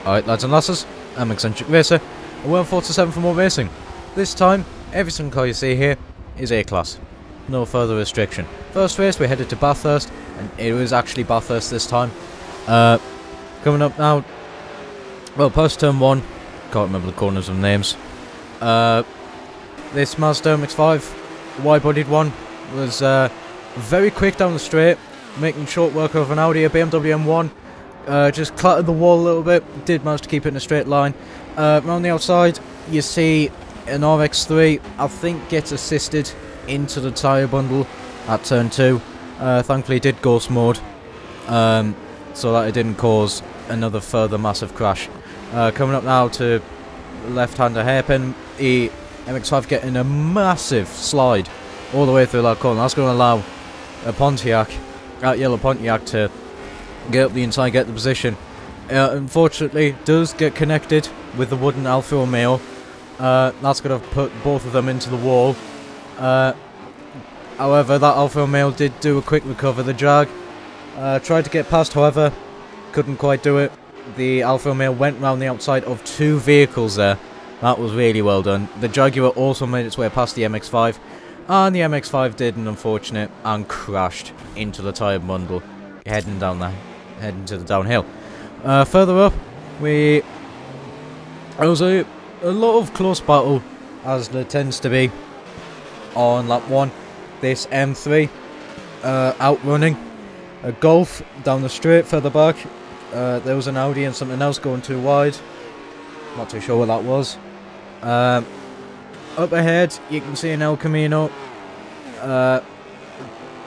Alright lads and lasses, I'm Xcentric Racer, and we're on Forza 7 for more racing. This time, every single car you see here is A-Class. No further restriction. First race we headed to Bathurst, and it was actually Bathurst this time. Coming up now, well, past turn 1, can't remember the corners of names. This Mazda MX-5, wide-bodied one, was very quick down the straight, making short work of an Audi, a BMW M1. Just clattered the wall a little bit, did manage to keep it in a straight line. Around the outside, you see an RX-3, I think gets assisted into the tyre bundle at turn 2. Thankfully did ghost mode, so that it didn't cause another further massive crash. Coming up now to left-hander hairpin, the MX-5 getting a massive slide all the way through that corner. That's going to allow a Pontiac, that yellow Pontiac, to get up the inside, get the position. Unfortunately, does get connected with the wooden Alfa Romeo. That's going to put both of them into the wall. However, that Alfa Romeo did do a quick recover. The Jag tried to get past, however, couldn't quite do it. The Alfa Romeo went round the outside of 2 vehicles there. That was really well done. The Jaguar also made its way past the MX-5, and the MX-5 did an unfortunate and crashed into the tyre bundle, heading to the downhill. Further up, there was a lot of close battle, as there tends to be on lap 1. This M3 outrunning a Golf down the straight further back. There was an Audi and something else going too wide. Not too sure what that was. Up ahead, you can see an El Camino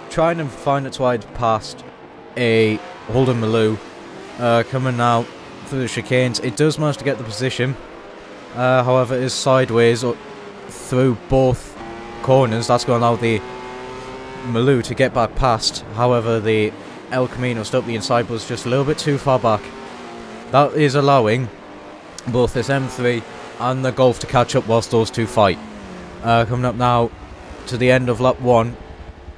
trying to find its way past a Holden Maloo, coming out through the chicanes. It does manage to get the position, however it is sideways through both corners. That's going to allow the Maloo to get back past. However, the El Camino stuck the inside, was just a little bit too far back. That is allowing both this M3 and the Golf to catch up whilst those two fight. Coming up now to the end of lap 1,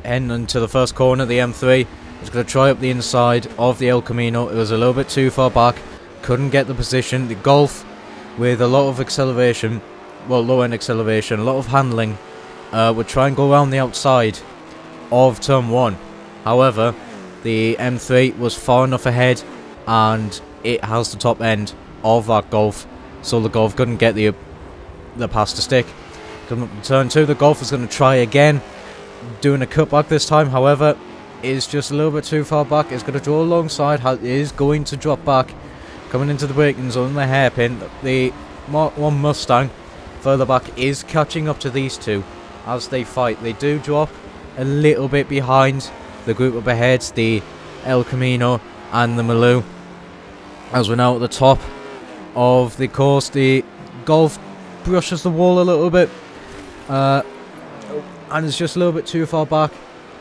heading into the first corner, the M3 is going to try up the inside of the El Camino. It was a little bit too far back, couldn't get the position. The Golf, with a lot of acceleration, well, low end acceleration, a lot of handling, would try and go around the outside of turn 1. However, the M3 was far enough ahead, and it has the top end of that Golf, so the Golf couldn't get the pass to stick. Coming up to turn 2, the Golf is going to try again, doing a cutback this time. However, is just a little bit too far back. It's going to draw alongside, is going to drop back. Coming into the braking zone, the hairpin, the Mark 1 Mustang further back is catching up to these two as they fight. They do drop a little bit behind the group up ahead, the El Camino and the Maloo. As we're now at the top of the course, the Golf brushes the wall a little bit, and it's just a little bit too far back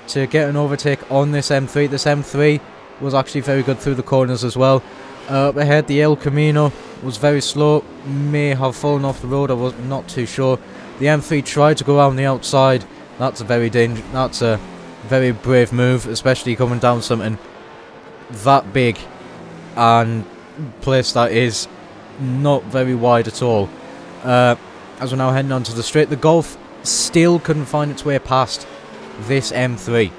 to get an overtake on this M3. This M3 was actually very good through the corners as well. Up ahead, the El Camino was very slow, may have fallen off the road, I was not too sure. The M3 tried to go around the outside. That's a very brave move, especially coming down something that big and place that is not very wide at all. As we're now heading onto the straight, the Golf still couldn't find its way past this M3.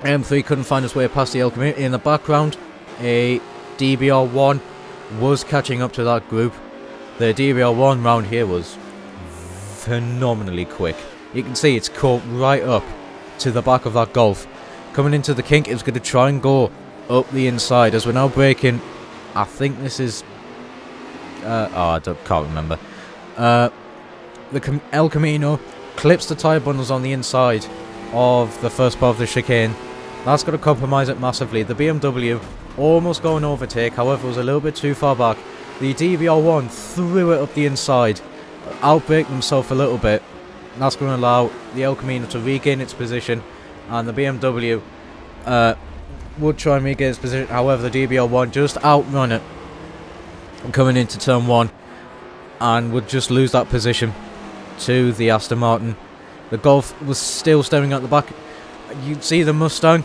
M3 couldn't find its way past the El Camino. In the background, a DBR1 was catching up to that group. The DBR1 round here was phenomenally quick. You can see it's caught right up to the back of that Golf. Coming into the kink, it's going to try and go up the inside. As we're now braking, I think this is can't remember. The El Camino clips the tyre bundles on the inside of the first part of the chicane. That's going to compromise it massively. The BMW almost got an overtake, however was a little bit too far back. The DBR1 threw it up the inside, outbraked himself a little bit. That's going to allow the El Camino to regain its position, and the BMW would try and regain its position. However, the DBR1 just outrun it coming into turn 1, and would just lose that position to the Aston Martin. The Golf was still staring at the back. You'd see the Mustang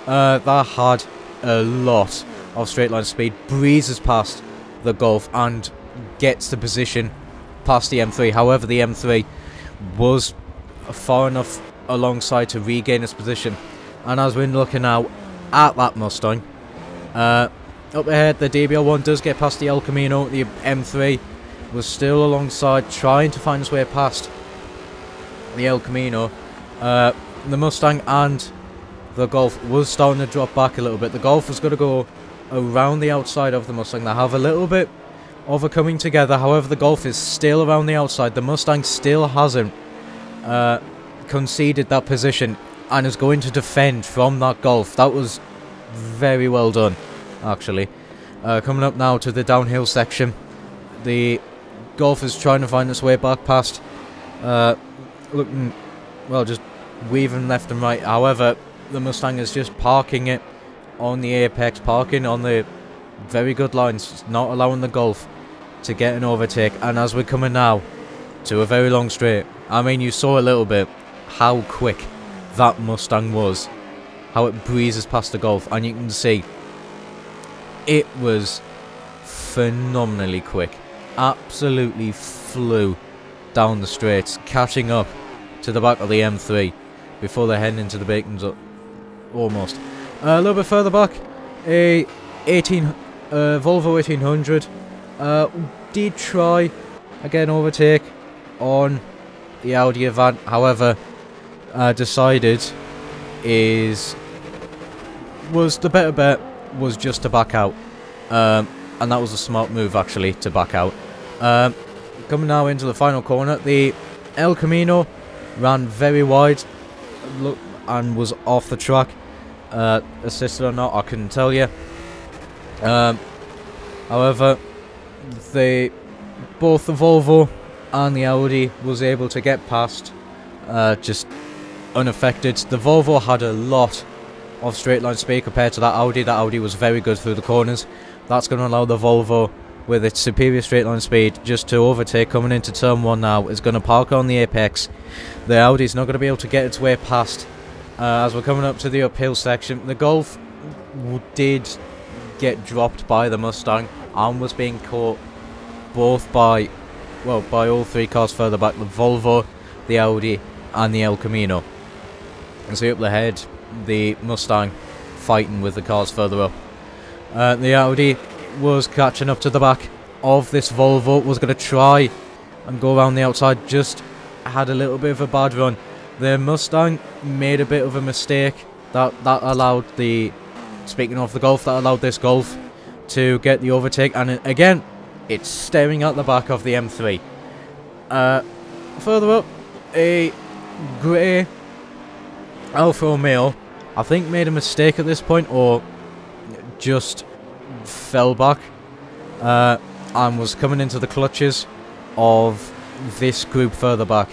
that had a lot of straight line speed, breezes past the Golf and gets the position past the M3. However, the M3 was far enough alongside to regain its position. And as we're looking now at that Mustang, up ahead, the DBL1 does get past the El Camino. The M3 was still alongside, trying to find its way past the El Camino. The Mustang and the Golf was starting to drop back a little bit. The Golf was going to go around the outside of the Mustang. They have a little bit of a coming together. However, the Golf is still around the outside. The Mustang still hasn't conceded that position and is going to defend from that Golf. That was very well done, actually. Coming up now to the downhill section, the Golf is trying to find its way back past, looking, well, just weaving left and right. However, the Mustang is just parking it on the apex, parking on the very good lines, not allowing the Golf to get an overtake. And as we're coming now to a very long straight, I mean, you saw a little bit how quick that Mustang was, how it breezes past the Golf, and you can see it was phenomenally quick. Absolutely flew down the straights, catching up to the back of the M3 before they head into the Bacons. Almost. A little bit further back, a Volvo 1800 did try again overtake on the Audi Avant. However, decided was the better bet was just to back out, and that was a smart move actually, to back out. Coming now into the final corner, the El Camino ran very wide and was off the track. Assisted or not, I couldn't tell you. However, both the Volvo and the Audi was able to get past just unaffected. The Volvo had a lot of straight line speed compared to that Audi. That Audi was very good through the corners. That's going to allow the Volvo, with its superior straight line speed, just to overtake. Coming into turn 1 now, is going to park on the apex. The Audi's not going to be able to get its way past. As we're coming up to the uphill section, the Golf did get dropped by the Mustang and was being caught both by all three cars further back, the Volvo, the Audi and the El Camino. And see up the head, the Mustang fighting with the cars further up. The Audi was catching up to the back of this Volvo, was going to try and go around the outside, just had a little bit of a bad run. The Mustang made a bit of a mistake that allowed speaking of the Golf, that allowed this Golf to get the overtake, and again, it's staring at the back of the M3. Further up, a grey Alfa Romeo, I think, made a mistake at this point, or just fell back, and was coming into the clutches of this group further back,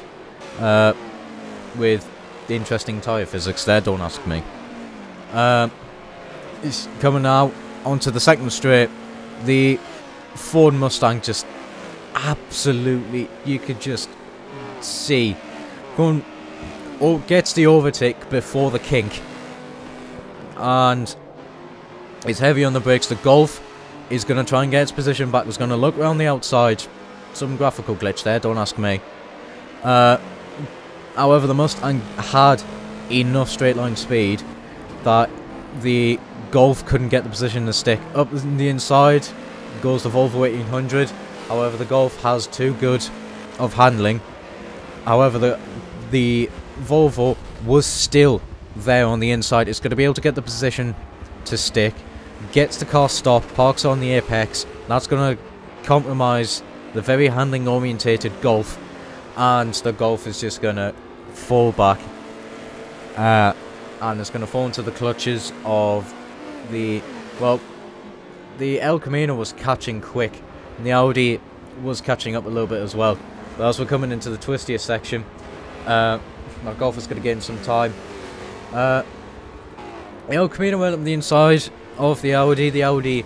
with interesting tyre physics there, don't ask me. It's coming now onto the second straight. The Ford Mustang just absolutely, you could just see, gets the overtake before the kink, and it's heavy on the brakes. The Golf is going to try and get its position back. It's going to look around the outside. Some graphical glitch there, don't ask me. However, the Mustang had enough straight line speed that the Golf couldn't get the position to stick. Up the inside goes the Volvo 1800. However, the Golf has too good of handling. However, the Volvo was still there on the inside. It's going to be able to get the position to stick. Gets the car stopped, parks on the apex. That's going to compromise the very handling orientated Golf, and the Golf is just going to fall back, and it's going to fall into the clutches of the El Camino was catching quick, and the Audi was catching up a little bit as well. But as we're coming into the twistiest section, our Golf is going to gain some time. The El Camino went up the inside of the Audi. The Audi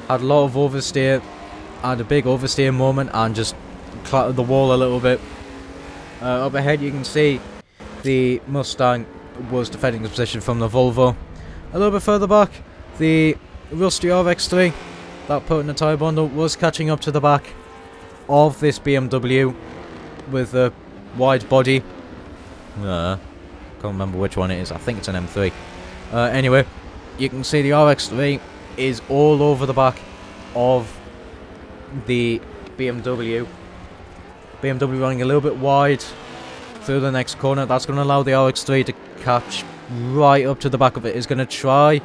had a lot of oversteer, had a big oversteer moment, and just clattered the wall a little bit. Up ahead, you can see the Mustang was defending the position from the Volvo. A little bit further back, the Rusty RX3 that put in the tyre bundle was catching up to the back of this BMW with a wide body. Can't remember which one it is. I think it's an M3. Anyway, you can see the RX-3 is all over the back of the BMW. BMW running a little bit wide through the next corner. That's going to allow the RX-3 to catch right up to the back of it. It's going to try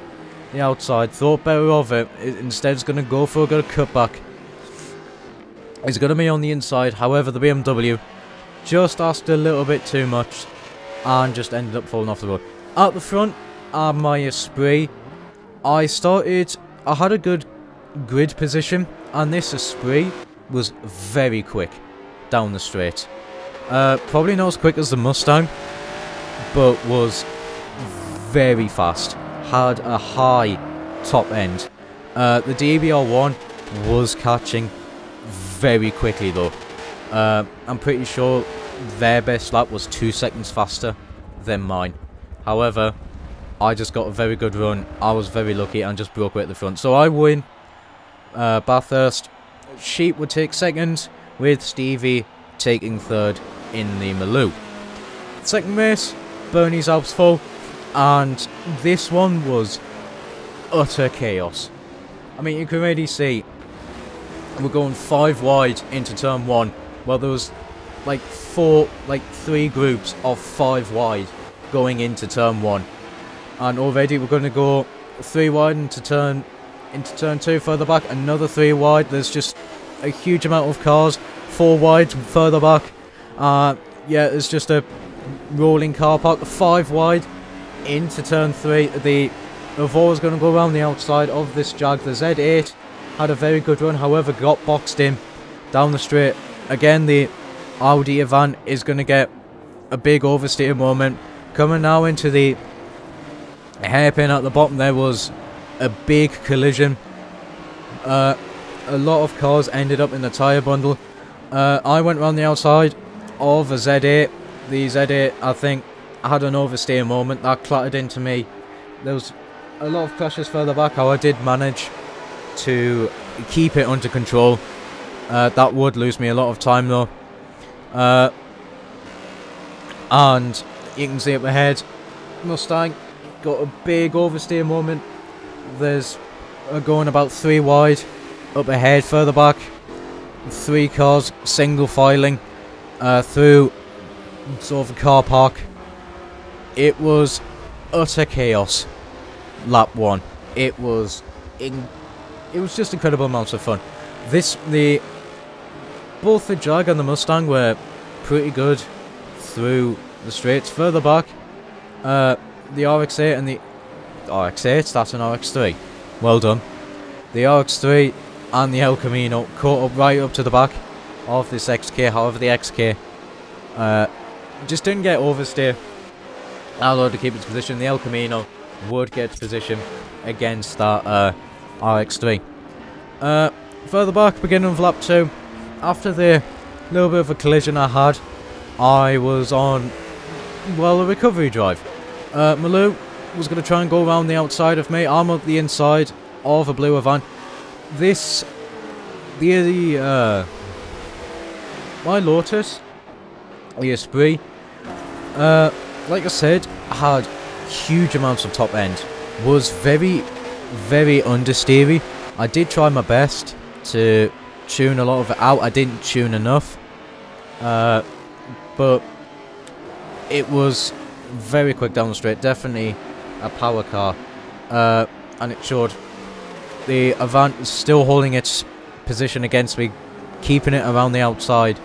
the outside. Thought better of it. Instead, it's going to go for a good cutback. It's going to be on the inside. However, the BMW just asked a little bit too much and just ended up falling off the road. At the front, my Esprit, I had a good grid position, and this Esprit was very quick down the straight. Probably not as quick as the Mustang, but was very fast. Had a high top end. The DBR1 was catching very quickly though. I'm pretty sure their best lap was 2 seconds faster than mine. However, I just got a very good run. I was very lucky and just broke away at the front. So I win. Bathurst. Sheep would take second, with Stevie taking third in the Maloo. Second race, Bernie's Alps full, and this one was utter chaos. I mean, you can already see we're going 5 wide into turn 1. Well, there was like 3 groups of 5 wide going into turn 1, and already we're going to go 3 wide into turn 2 further back, another 3 wide. There's just a huge amount of cars, 4 wide further back. Yeah, it's just a rolling car park. 5 wide into turn 3. The Evo is going to go around the outside of this Jag. The Z8 had a very good run, however got boxed in down the straight. Again, the Audi Avant is going to get a big oversteer moment. Coming now into the hairpin at the bottom, there was a big collision. A lot of cars ended up in the tyre bundle. I went around the outside of a Z8. The Z8, I think, had an oversteer moment that clattered into me. There was a lot of crashes further back. How I did manage to keep it under control. That would lose me a lot of time though. And you can see up ahead, Mustang got a big oversteer moment. There's going about 3 wide up ahead. Further back, 3 cars single filing through sort of a car park. It was utter chaos. Lap 1. It was just incredible amounts of fun. Both the Jag and the Mustang were pretty good through the straights. Further back, the RX-8 and the RX-8, that's an RX-3. Well done. The RX-3 and the El Camino caught up right up to the back of this XK. However, the XK just didn't get oversteer, allowed to keep its position. The El Camino would get position against that RX-3. Further back, beginning of lap 2, after the little bit of a collision I had, I was on, well, a recovery drive. Maloo was going to try and go around the outside of me. I'm up the inside of a blue Avant. My Lotus, the Esprit, like I said, had huge amounts of top end. Was very, very understeery. I did try my best to tune a lot of it out. I didn't tune enough. But it was very quick down the straight. Definitely a power car. And it showed. The Avant is still holding its position against me, keeping it around the outside.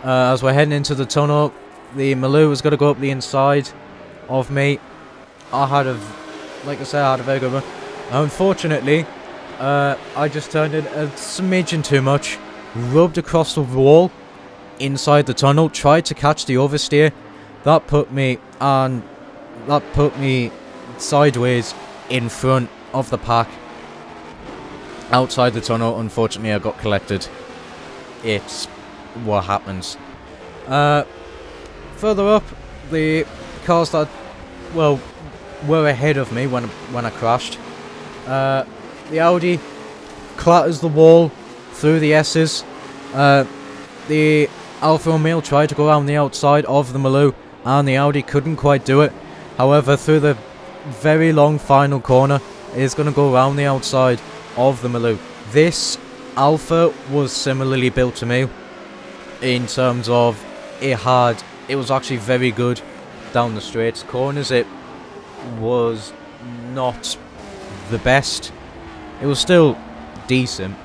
As we're heading into the tunnel, the Maloo was going to go up the inside of me. Like I said, I had a very good run. Unfortunately, I just turned in a smidgen too much, rubbed across the wall inside the tunnel, tried to catch the oversteer. That put me sideways in front of the pack outside the tunnel. Unfortunately, I got collected. It's what happens. Further up, the cars that, well, were ahead of me when I crashed. The Audi clatters the wall through the S's. The Alfa Romeo tried to go around the outside of the Maloo, and the Audi couldn't quite do it. However, through the very long final corner, it's going to go around the outside of the Maloo. This Alfa was similarly built to me in terms of it was actually very good down the straights. Corners, it was not the best. It was still decent.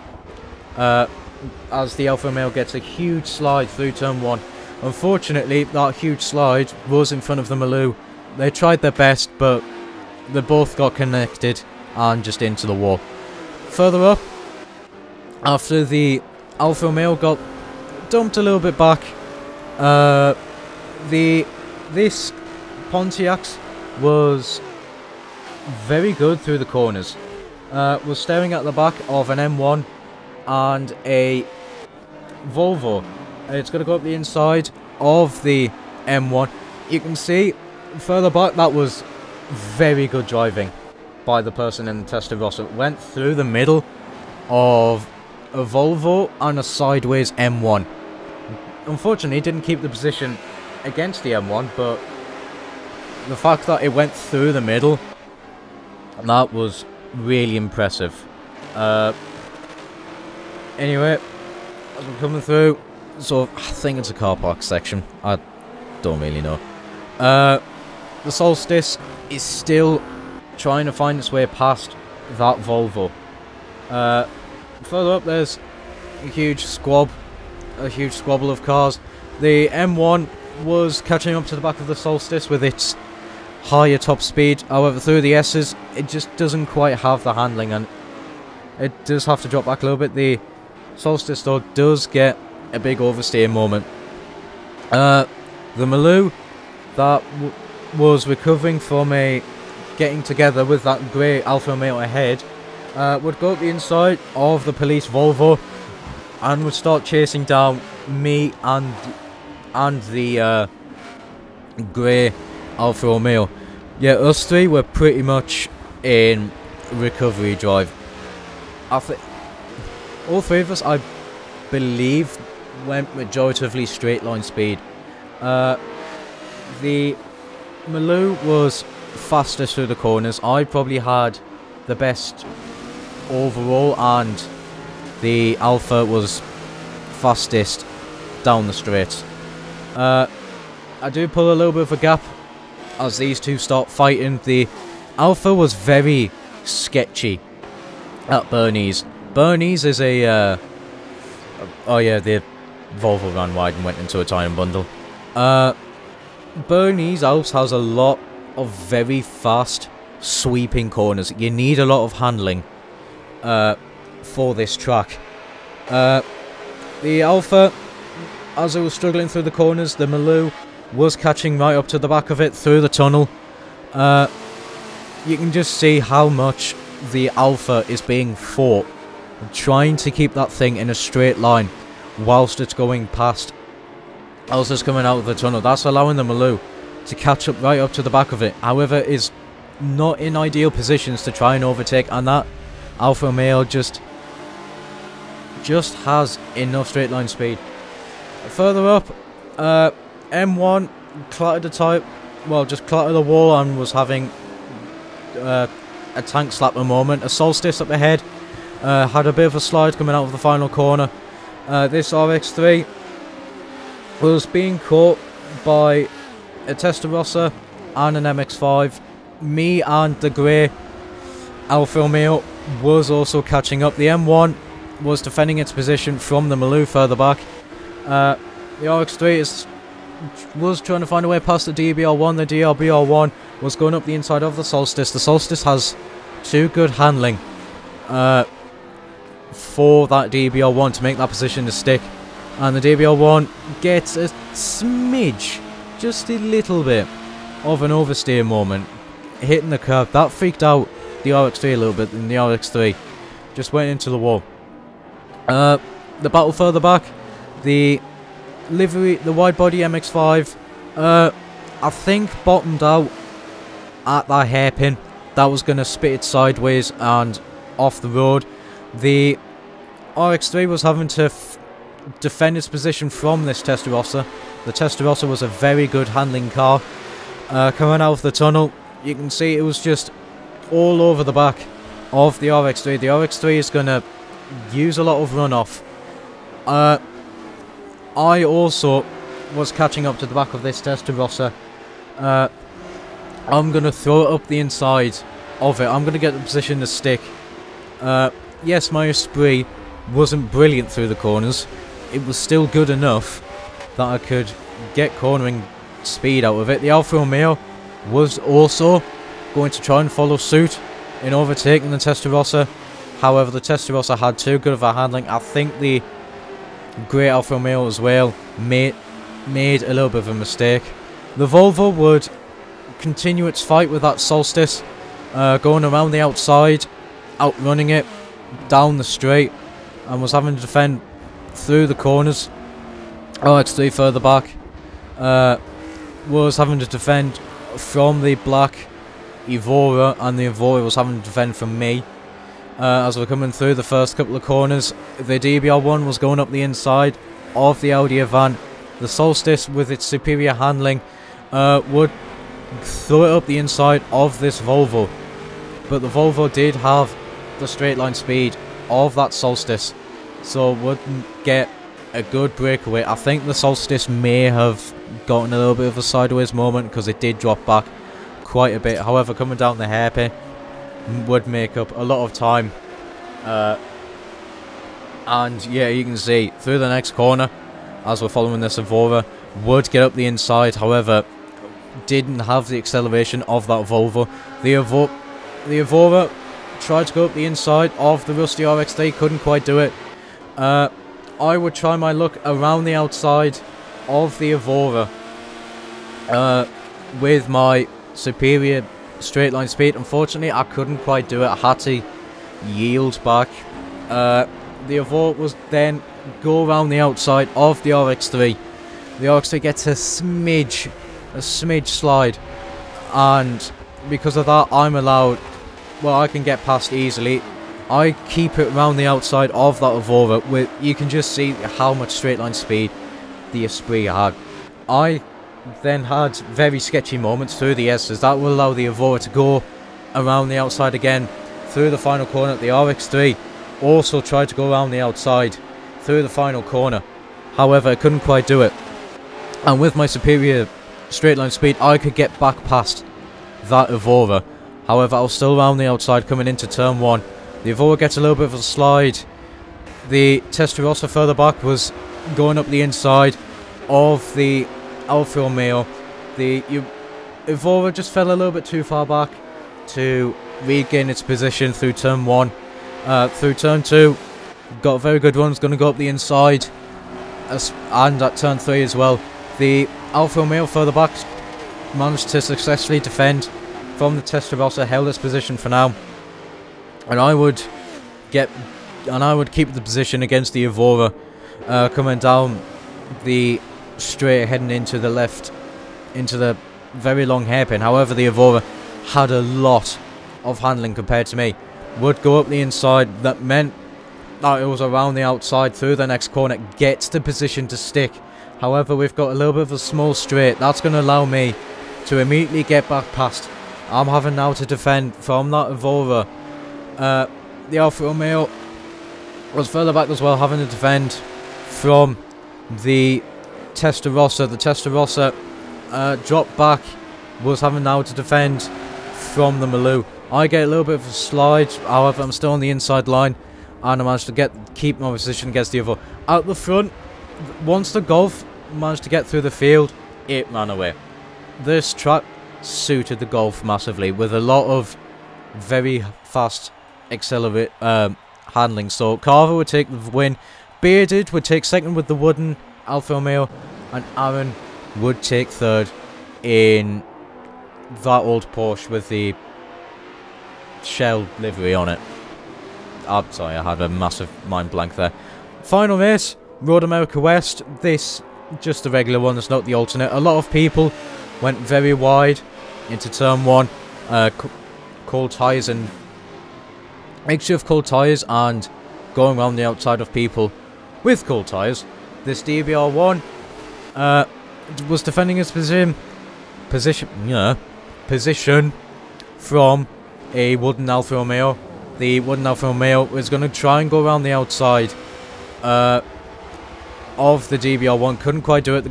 As the Alfa Romeo gets a huge slide through turn 1. Unfortunately, that huge slide was in front of the Maloo. They tried their best, but they both got connected and just into the wall. Further up, after the Alfa Romeo got dumped a little bit back, this Pontiac was very good through the corners. Was staring at the back of an M1 and a Volvo. It's going to go up the inside of the M1. You can see further back that was very good driving by the person in the Testarossa. It went through the middle of a Volvo and a sideways M1. Unfortunately, it didn't keep the position against the M1, but the fact that it went through the middle, that was really impressive. Anyway, as we're coming through, so I think it's a car park section. I don't really know. The Solstice is still trying to find its way past that Volvo. Further up, there's a huge squabble of cars. The M1 was catching up to the back of the Solstice with its higher top speed. However, through the S's, it just doesn't quite have the handling, and it does have to drop back a little bit. The Solstice, though, does get a big oversteer moment. The Maloo that was recovering from a getting together with that grey Alfa Romeo ahead would go up the inside of the police Volvo and would start chasing down me and the grey Alfa Romeo. Yeah, us three were pretty much in recovery drive. I think all three of us, I believe, went majoritively straight line speed. The Maloo was fastest through the corners. I probably had the best overall, and the Alfa was fastest down the straight. I do pull a little bit of a gap as these two start fighting. The Alfa was very sketchy at Bernese. Bernese is a oh yeah, the Volvo ran wide and went into a tyre bundle. Bernese Alps has a lot of very fast sweeping corners. You need a lot of handling for this track. The Alfa, as it was struggling through the corners, the Maloo was catching right up to the back of it through the tunnel. You can just see how much the Alfa is being fought, trying to keep that thing in a straight line whilst it's going past, whilst it's coming out of the tunnel. That's allowing the Maloo to catch up right up to the back of it. However, is not in ideal positions to try and overtake, and that Alfa Romeo just has enough straight line speed. Further up, M1 clattered the type, well, just clattered the wall and was having a tank slapper moment. A Solstice up ahead had a bit of a slide coming out of the final corner. This RX3 was being caught by a Testarossa and an MX-5. Me and the grey Alfa Romeo was also catching up. The M1 was defending its position from the Maloo further back. The RX3 was trying to find a way past the DBR1. The DBR1 was going up the inside of the Solstice. The Solstice has too good handling for that DBR1 to make that position to stick. And the DBR1 gets a smidge, just a little bit, of an oversteer moment, hitting the curb. That freaked out the RX3 a little bit, and the RX3 just went into the wall. The battle further back, the wide body MX-5, I think bottomed out at that hairpin. That was going to spit it sideways and off the road. The RX3 was having to defend its position from this Testarossa. The Testarossa was a very good handling car. Coming out of the tunnel, you can see it was just all over the back of the RX3. The RX3 is going to use a lot of runoff. I also was catching up to the back of this Testarossa. I'm going to throw it up the inside of it. I'm going to get the position to stick. Yes, my Esprit wasn't brilliant through the corners. It was still good enough that I could get cornering speed out of it. The Alfa Romeo was also going to try and follow suit in overtaking the Testarossa. However, the Testarossa had too good of a handling. I think the Grey Alfa Romeo as well made a little bit of a mistake. The Volvo would continue its fight with that Solstice, going around the outside, outrunning it down the straight, and was having to defend through the corners. RX3 further back was having to defend from the black Evora, and the Evora was having to defend from me. As we're coming through the first couple of corners, the DBR1 was going up the inside of the Audi Avant. The Solstice, with its superior handling, would throw it up the inside of this Volvo. But the Volvo did have the straight line speed of that Solstice, so wouldn't get a good breakaway. I think the Solstice may have gotten a little bit of a sideways moment because it did drop back quite a bit. However, coming down the hairpin would make up a lot of time. And yeah, you can see through the next corner, as we're following this Evora, would get up the inside. However, didn't have the acceleration of that Volvo. The Evora tried to go up the inside of the rusty RX3, couldn't quite do it. I would try my luck around the outside of the Evora with my superior straight line speed. Unfortunately, I couldn't quite do it. I had to yield back. The Evora was then go around the outside of the RX3. The RX3 gets a smidge slide, and because of that, I'm allowed. Well, I can get past easily. I keep it around the outside of that Evora. With you can just see how much straight line speed the Esprit had. I then had very sketchy moments through the S's that will allow the Evora to go around the outside again through the final corner. The RX3 also tried to go around the outside through the final corner. However, I couldn't quite do it. And with my superior straight line speed, I could get back past that Evora. However, I was still around the outside coming into turn 1. The Evora gets a little bit of a slide. The Testarossa further back was going up the inside of the Alfa Romeo. The Evora just fell a little bit too far back to regain its position through turn 1. Through turn 2, got a very good run, it's going to go up the inside, and at turn 3 as well. The Alfa Romeo further back managed to successfully defend from the Testarossa, held its position for now, and I would keep the position against the Evora, coming down the straight, heading into the left, into the very long hairpin. However, the Evora had a lot of handling compared to me. Would go up the inside, that meant that it was around the outside through the next corner, gets the position to stick. However, we've got a little bit of a small straight, that's going to allow me to immediately get back past. I'm having now to defend from that Evora. The Alfa Romeo was further back as well, having to defend from the Testarossa. The Testarossa dropped back, was having now to defend from the Maloo. I get a little bit of a slide, however I'm still on the inside line, and I managed to keep my position against the Evora. Out the front, once the Golf managed to get through the field, it ran away. This track suited the Golf massively, with a lot of very fast handling. So Carver would take the win, Bearded would take second with the wooden Alfa Romeo, and Aaron would take third in that old Porsche with the shell livery on it. I'm sorry, I had a massive mind blank there. Final race, Road America West. This just the regular one, it's not the alternate. A lot of people went very wide into turn 1. Cold tyres and mixture of cold tyres and going around the outside of people with cold tyres. This DBR1 was defending its position from a wooden Alfa Romeo. The wooden Alfa Romeo was going to try and go around the outside of the DBR1. Couldn't quite do it. The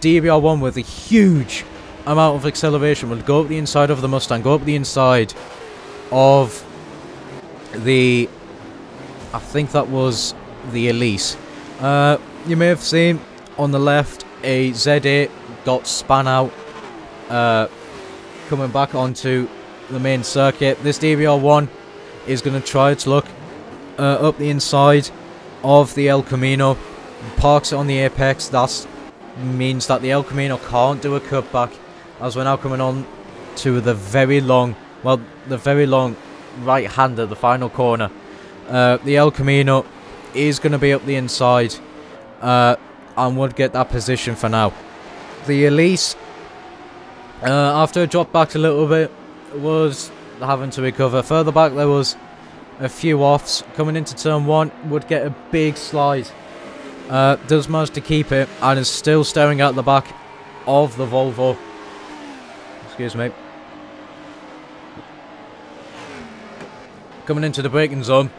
DBR1 with a huge amount of acceleration would go up the inside of the Mustang, go up the inside of the, I think that was the Elise. You may have seen on the left a Z8 got span out coming back onto the main circuit. This DBR1 is going to try its luck up the inside of the El Camino, parks it on the apex. That means that the El Camino can't do a cutback, as we're now coming on to the very long, well, the very long right-hander, the final corner. The El Camino is going to be up the inside and would get that position for now. The Elise, after it dropped back a little bit, was having to recover. Further back there was a few offs. Coming into turn 1 would get a big slide. Does manage to keep it and is still staring at the back of the Volvo. Excuse me. Coming into the braking zone,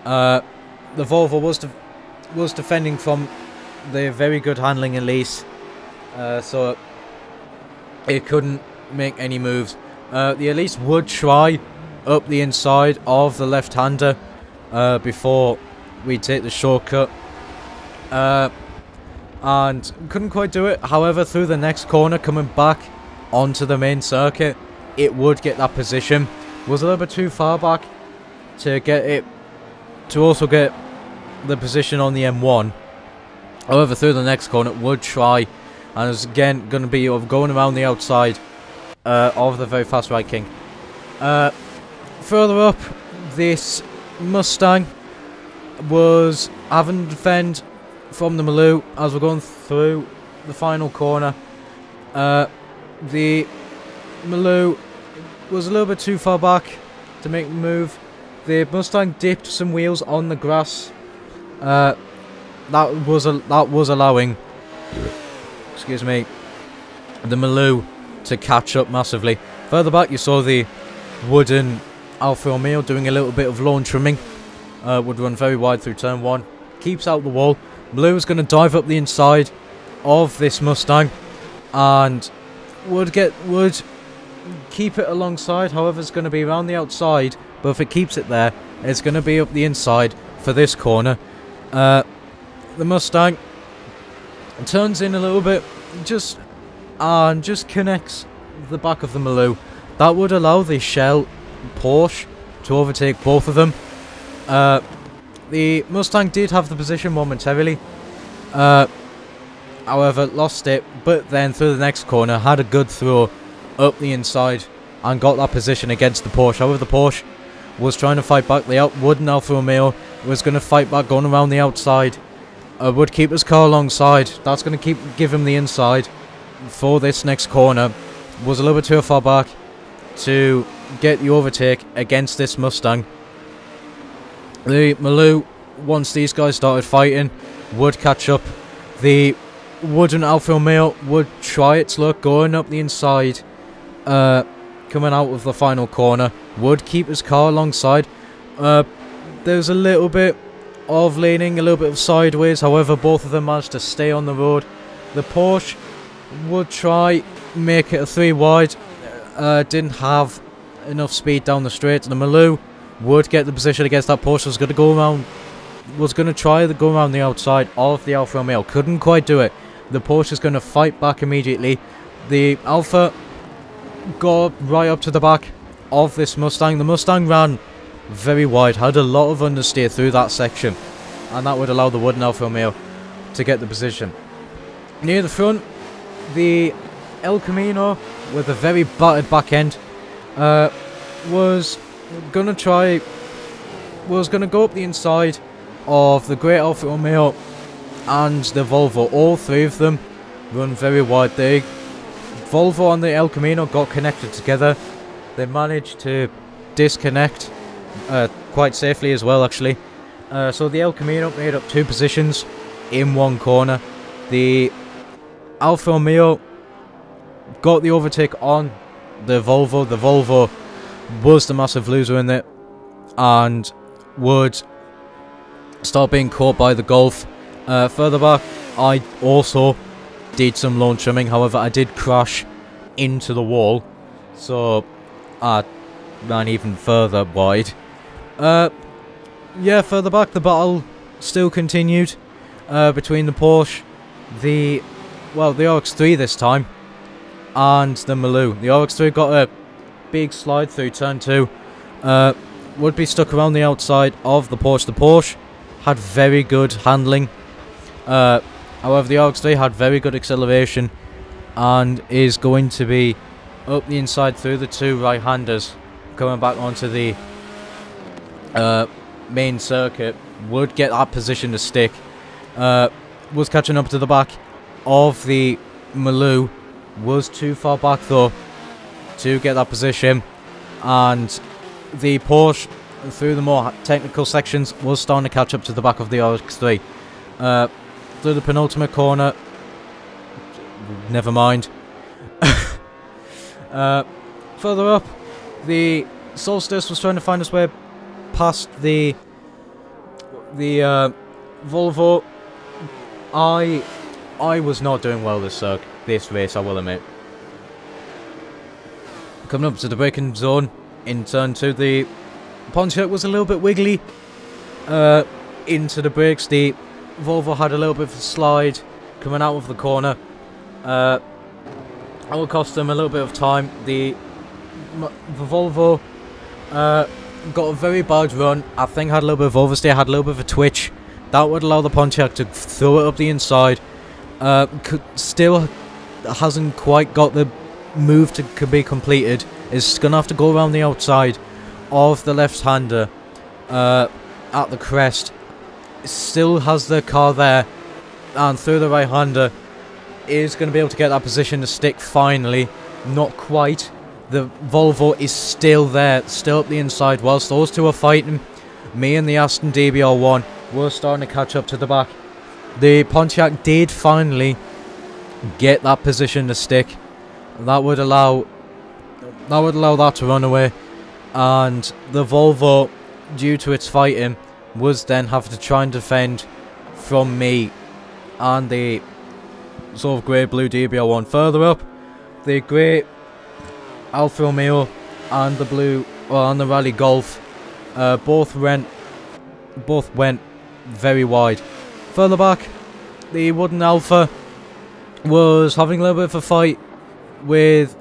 the Volvo was defending from the very good handling Elise, so it couldn't make any moves. The Elise would try up the inside of the left-hander before we take the shortcut, and couldn't quite do it. However, through the next corner, coming back onto the main circuit, it would get that position. Was a little bit too far back to get it, to also get the position on the M1. However, through the next corner, it would try, and is again going to be going around the outside of the very fast right king. Further up, this Mustang was having to defend from the Maloo as we're going through the final corner. The Maloo was a little bit too far back to make the move. The Mustang dipped some wheels on the grass. That was allowing, excuse me, the Maloo to catch up massively. Further back, you saw the wooden Alfa Romeo doing a little bit of lawn trimming. Would run very wide through turn 1. Keeps out the wall. Maloo is going to dive up the inside of this Mustang and would keep it alongside. However, it's going to be around the outside, but if it keeps it there, it's going to be up the inside for this corner. The Mustang turns in a little bit, just connects the back of the Maloo. That would allow the Shell Porsche to overtake both of them. The Mustang did have the position momentarily, however lost it, but then through the next corner had a good throw up the inside and got that position against the Porsche. However, the Porsche was trying to fight back. The wooden Alfa Romeo was going to fight back, going around the outside. Would keep his car alongside. That's going to give him the inside for this next corner. Was a little bit too far back to get the overtake against this Mustang. The Maloo, once these guys started fighting, would catch up. The wooden Alfa Romeo would try its luck going up the inside, coming out of the final corner. Would keep his car alongside. There's a little bit of leaning, a little bit of sideways. However, both of them managed to stay on the road. The Porsche would try make it a 3 wide. Didn't have enough speed down the straight. The Maloo would get the position against that Porsche. Was going to go around. Was going to try to go around the outside of the Alfa Romeo. Couldn't quite do it. The Porsche is going to fight back immediately. The Alfa got right up to the back of this Mustang. The Mustang ran very wide, had a lot of understeer through that section, and that would allow the wooden Alfa Romeo to get the position. Near the front, the El Camino with a very battered back end was going to go up the inside of the great Alfa Romeo and the Volvo. All three of them run very wide. The Volvo and the El Camino got connected together. They managed to disconnect quite safely as well, actually. So the El Camino made up 2 positions in one corner. The Alfa Romeo got the overtake on the Volvo. The Volvo was the massive loser in it and would start being caught by the Golf. Further back, I also did some lawn trimming. However, I did crash into the wall, so I ran even further wide. Yeah, further back, the battle still continued between the Porsche, the RX-3 this time, and the Maloo. The RX-3 got a big slide through turn 2. Would be stuck around the outside of the Porsche. The Porsche had very good handling. However, the RX-3 had very good acceleration and is going to be up the inside through the 2 right-handers, coming back onto the main circuit. Would get that position to stick. Was catching up to the back of the Maloo. Was too far back though to get that position, and the Porsche through the more technical sections was starting to catch up to the back of the RX-3. Through the penultimate corner, never mind. Further up, the Solstice was trying to find its way past the Volvo. I was not doing well this race, I will admit. Coming up to the braking zone in turn 2, the Pontiac was a little bit wiggly into the brakes. The Volvo had a little bit of a slide coming out of the corner. That will cost them a little bit of time. The Volvo got a very bad run. I think had a little bit of oversteer, had a little bit of a twitch. That would allow the Pontiac to throw it up the inside. Still hasn't quite got the move to be completed. Is going to have to go around the outside of the left-hander at the crest. Still has the car there, and through the right-hander is going to be able to get that position to stick finally. Not quite. The Volvo is still there, still up the inside. Whilst those two are fighting, me and the Aston DBR1 were starting to catch up to the back. The Pontiac did finally get that position to stick. That would allow that to run away, and the Volvo, due to its fighting, was then having to try and defend from me and the sort of grey-blue DBR1. Further up, the grey Alfa Romeo and the blue, and the Rally Golf, both went very wide. Further back, the wooden Alfa was having a little bit of a fight with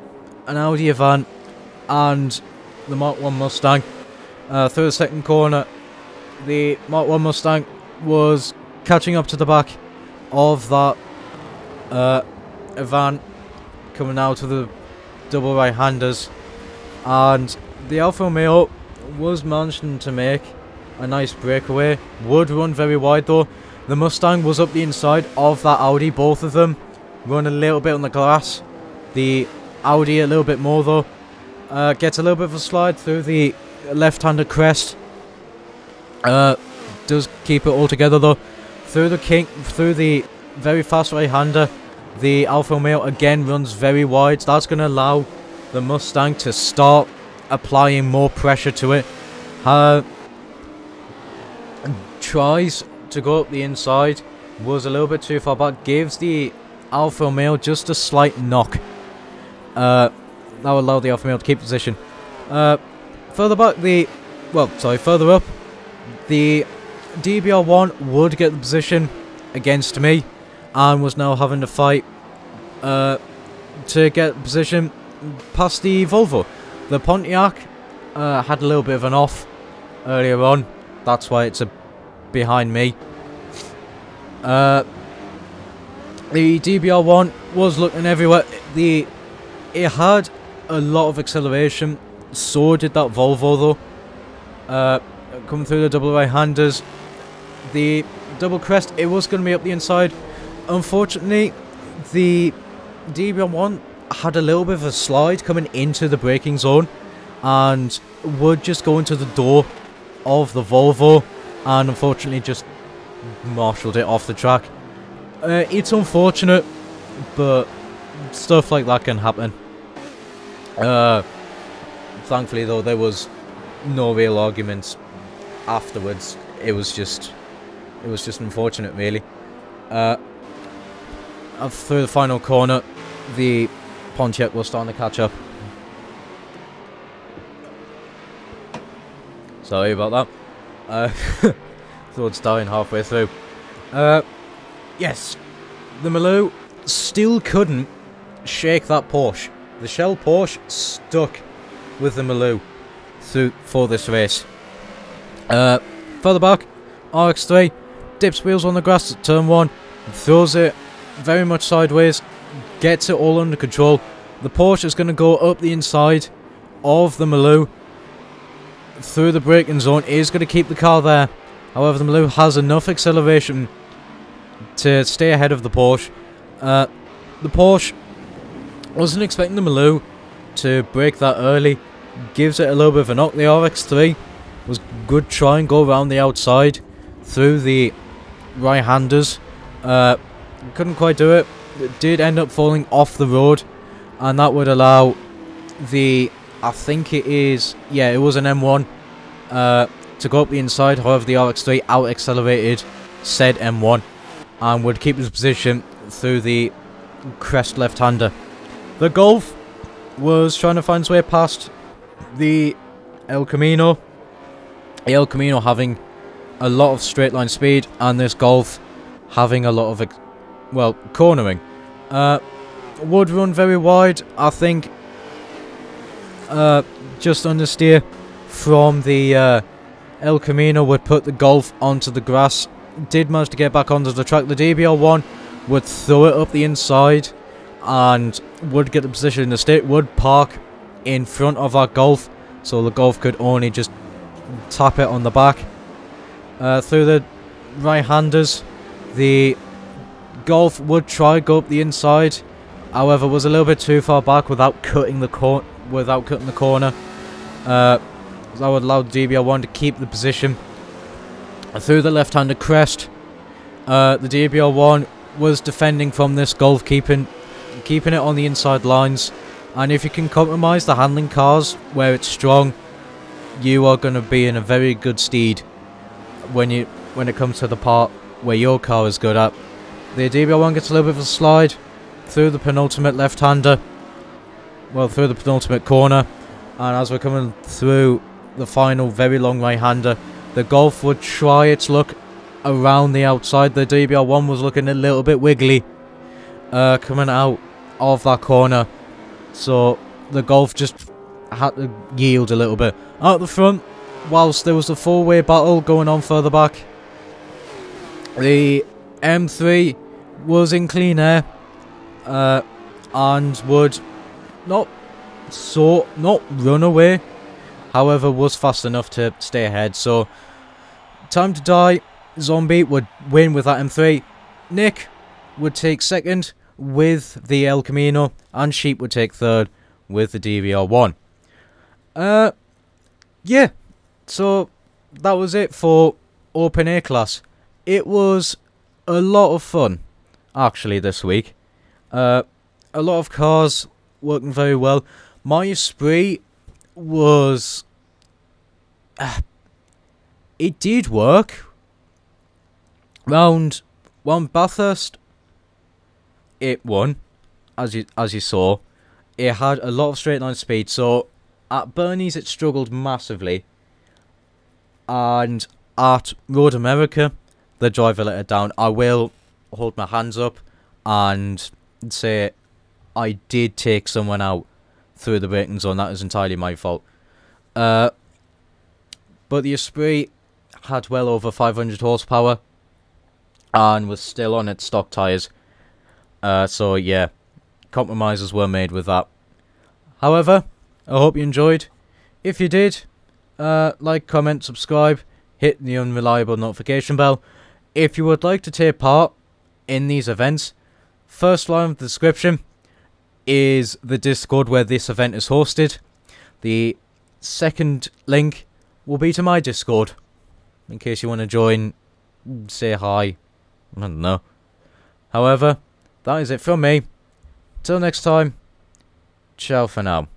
an Audi Avant and the Mark 1 Mustang. Through the second corner, the Mark 1 Mustang was catching up to the back of that Avant, coming out of the double right-handers, and the Alfa Romeo was managing to make a nice breakaway. Would run very wide though. The Mustang was up the inside of that Audi. Both of them run a little bit on the grass. The Audi a little bit more though. Gets a little bit of a slide through the left-handed crest. Does keep it all together though. Through the very fast right-hander, the Alfa Romeo again runs very wide. That's going to allow the Mustang to start applying more pressure to it. Tries to go up the inside, was a little bit too far back, gives the Alfa Romeo just a slight knock. That will allow the Alfa Romeo to keep position. Further up, the DBR1 would get the position against me, and was now having to fight to get position past the Volvo. The Pontiac had a little bit of an off earlier on. That's why it's behind me. The DBR1 was looking everywhere. It had a lot of acceleration. So did that Volvo though. Coming through the double right-handers, the double crest, it was going to be up the inside. Unfortunately, the DBR1 had a little bit of a slide coming into the braking zone, and would just go into the door of the Volvo. and unfortunately just marshalled it off the track. It's unfortunate, but stuff like that can happen. Thankfully though, there was no real arguments afterwards. It was just unfortunate, really. Through the final corner, the Pontiac was starting to catch up. Sorry about that. Thought it's dying halfway through. Yes, the Maloo still couldn't shake that Porsche. The Shell Porsche stuck with the Maloo for this race. Further back, RX3 dips wheels on the grass at turn 1, throws it very much sideways, gets it all under control. The Porsche is going to go up the inside of the Maloo through the braking zone. It is going to keep the car there. However, the Maloo has enough acceleration to stay ahead of the Porsche. The Porsche wasn't expecting the Maloo to brake that early. Gives it a little bit of a knock. The RX3 was good, try and go around the outside through the right-handers. Couldn't quite do it. It did end up falling off the road, and that would allow the, I think it is, yeah, it was an M1 to go up the inside. However, the RX3 out-accelerated said M1 and would keep his position through the crest left-hander. The Golf was trying to find its way past the El Camino. The El Camino having a lot of straight line speed, and this Golf having a lot of, well, cornering. Would run very wide, I think. Just understeer from the El Camino would put the Golf onto the grass. Did manage to get back onto the track. The DBR1 would throw it up the inside and would get the position in the state, would park in front of that Golf, so the Golf could only just tap it on the back. Through the right-handers, the Golf would try go up the inside, however was a little bit too far back without cutting the corner. That would allow the DBR1 to keep the position. Through the left-handed crest, the DBR1 was defending from this Golf, keeping it on the inside lines. And if you can compromise the handling cars where it's strong, you are going to be in a very good stead when it comes to the part where your car is good at. The DBR1 gets a little bit of a slide through the penultimate left-hander, well, through the penultimate corner, and as we're coming through the final very long right-hander, the Golf would try its luck around the outside. The DBR1 was looking a little bit wiggly coming out of that corner, so the Golf just had to yield a little bit. Out the front, whilst there was a four-way battle going on further back, the M3 was in clean air and would not run away, however was fast enough to stay ahead. So Time to Die Zombie would win with that M3. Nick would take second with the El Camino, and Sheep would take third with the DBR1. Yeah, so that was it for Open A class. It was a lot of fun, actually, this week. A lot of cars working very well. My Esprit was... it did work. Round Bathurst, it won, as you saw. It had a lot of straight line speed, so at Bernie's it struggled massively. And at Road America, the driver let it down. I will hold my hands up and say I did take someone out through the braking zone. That is entirely my fault. But the Esprit had well over 500 horsepower and was still on its stock tyres. So yeah, compromises were made with that. However, I hope you enjoyed. If you did, like, comment, subscribe, hit the unreliable notification bell. If you would like to take part in these events, first line of the description is the Discord where this event is hosted. The second link will be to my Discord. in case you want to join, say hi. I don't know. However, that is it from me. Till next time, ciao for now.